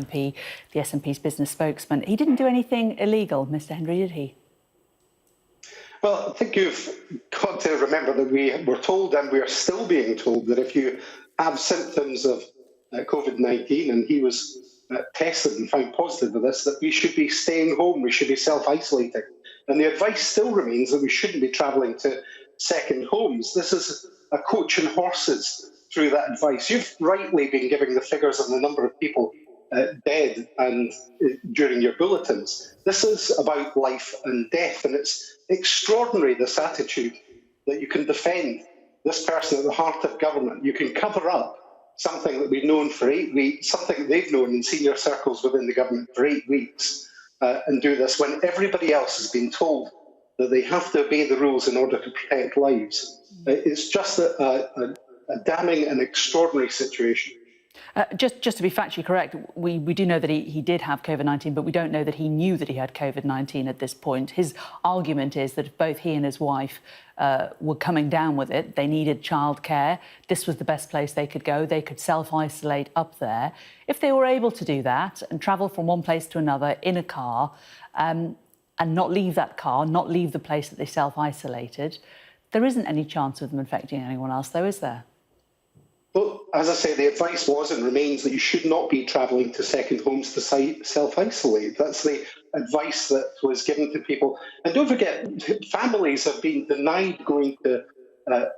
MP, the SNP's business spokesman. He didn't do anything illegal, Mr. Hendry, did he? Well, I think you've got to remember that we were told, and we are still being told, that if you have symptoms of COVID-19, and he was tested and found positive of this, that we should be staying home, we should be self-isolating. And the advice still remains that we shouldn't be travelling to second homes. This is a coach and horses through that advice. You've rightly been giving the figures on the number of people dead and during your bulletins. This is about life and death, and it's extraordinary, this attitude that you can defend this person at the heart of government. You can cover up something that we've known for 8 weeks, something that they've known in senior circles within the government for 8 weeks, and do this when everybody else has been told that they have to obey the rules in order to protect lives. It's just a damning and extraordinary situation. Just to be factually correct, we do know that he did have COVID-19, but we don't know that he knew that he had COVID-19 at this point. His argument is that if both he and his wife were coming down with it, they needed childcare. This was the best place they could go. They could self-isolate up there. If they were able to do that and travel from one place to another in a car and not leave that car, not leave the place that they self-isolated, there isn't any chance of them infecting anyone else, though, is there? Well, as I say, the advice was and remains that you should not be travelling to second homes to self-isolate. That's the advice that was given to people. And don't forget, families have been denied going to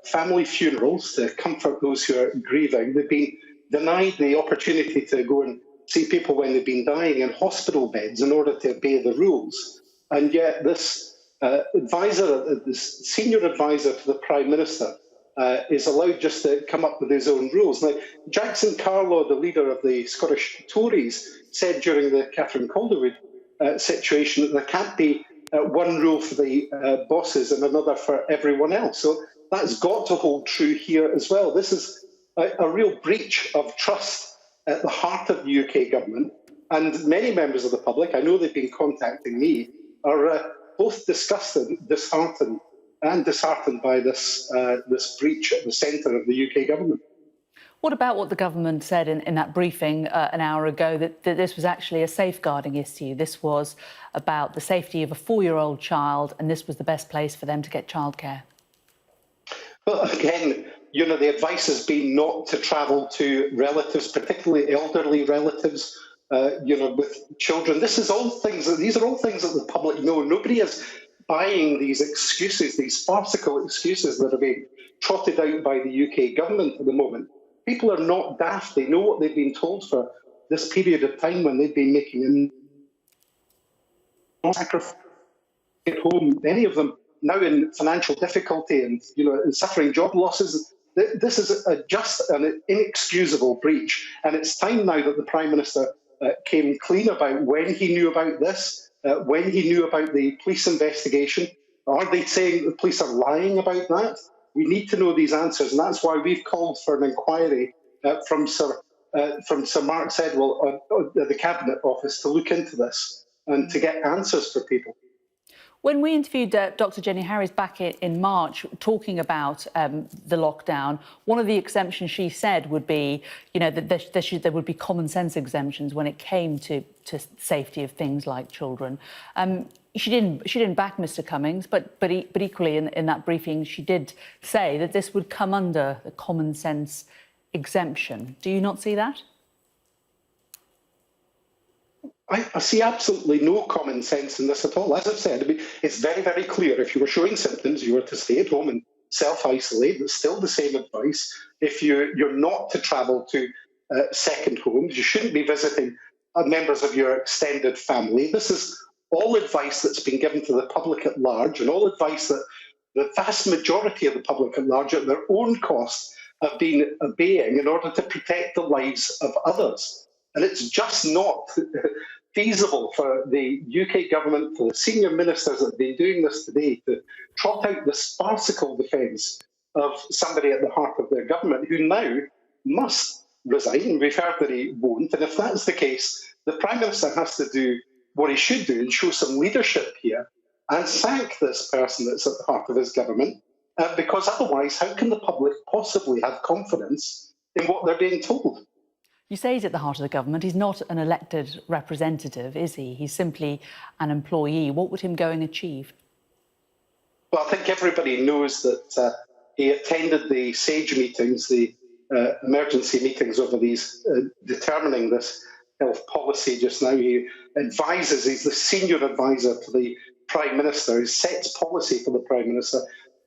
family funerals to comfort those who are grieving. They've been denied the opportunity to go and see people when they've been dying in hospital beds in order to obey the rules. And yet this advisor, this senior advisor to the Prime Minister, is allowed just to come up with his own rules. Now, Jackson Carlaw, the leader of the Scottish Tories, said during the Catherine Calderwood situation that there can't be one rule for the bosses and another for everyone else. So that's got to hold true here as well. This is a real breach of trust at the heart of the UK government. And many members of the public, I know they've been contacting me, are both disgusted, disheartened, by this breach at the centre of the UK government. What about what the government said in that briefing an hour ago, that this was actually a safeguarding issue? This was about the safety of a 4-year-old child, and this was the best place for them to get childcare? Well, again, you know, the advice has been not to travel to relatives, particularly elderly relatives, with children. These are all things that the public know. Nobody is buying these excuses, these farcical excuses that are being trotted out by the UK government at the moment. People are not daft. They know what they've been told for this period of time when they've been making sacrifice at home. Many of them now in financial difficulty and suffering job losses. This is just an inexcusable breach, and it's time now that the Prime Minister came clean about when he knew about this. When he knew about the police investigation. Are they saying the police are lying about that? We need to know these answers, and that's why we've called for an inquiry from Sir Mark Sedwill at the Cabinet Office to look into this and to get answers for people. When we interviewed Dr. Jenny Harries back in March, talking about the lockdown, one of the exemptions she said would be, that there would be common sense exemptions when it came to safety of things like children. She didn't back Mr. Cummings, but equally in that briefing she did say that this would come under the common sense exemption. Do you not see that? I see absolutely no common sense in this at all. As I've said, I mean, it's very, very clear. If you were showing symptoms, you were to stay at home and self-isolate. It's still the same advice. If you're not to travel to second homes, you shouldn't be visiting members of your extended family. This is all advice that's been given to the public at large, and all advice that the vast majority of the public at large, at their own cost, have been obeying in order to protect the lives of others. And it's just not feasible for the UK government, for the senior ministers that have been doing this today, to trot out this farcical defence of somebody at the heart of their government who now must resign. And we've heard that he won't. And if that's the case, the Prime Minister has to do what he should do and show some leadership here and sack this person that's at the heart of his government, because otherwise, how can the public possibly have confidence in what they're being told? You say he's at the heart of the government. He's not an elected representative, is he? He's simply an employee. What would him going achieve? Well, I think everybody knows that he attended the SAGE meetings, the emergency meetings over these determining this health policy just now. He advises, he's the senior advisor to the Prime Minister, he sets policy for the Prime Minister.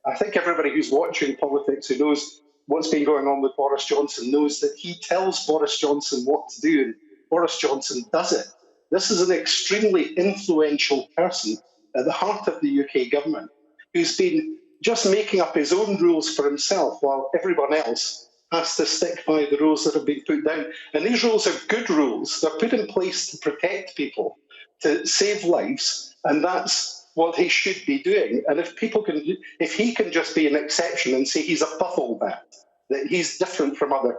I think everybody who's watching politics, who knows what's been going on with Boris Johnson, knows that he tells Boris Johnson what to do, and Boris Johnson does it. This is an extremely influential person at the heart of the UK government, who's been just making up his own rules for himself while everyone else has to stick by the rules that have been put down. And these rules are good rules. They're put in place to protect people, to save lives, and that's what he should be doing. And if he can just be an exception and say he's above all that he's different from other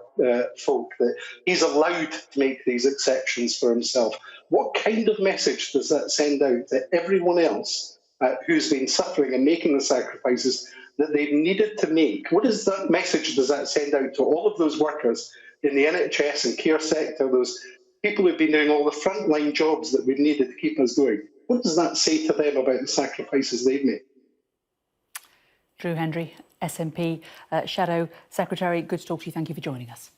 folk, that he's allowed to make these exceptions for himself, what kind of message does that send out to everyone else who's been suffering and making the sacrifices that they've needed to make? What is that message does that send out to all of those workers in the NHS and care sector, those people who've been doing all the frontline jobs that we've needed to keep us going? What does that say to them about the sacrifices they've made? Drew Hendry, SNP Shadow Secretary, good to talk to you. Thank you for joining us.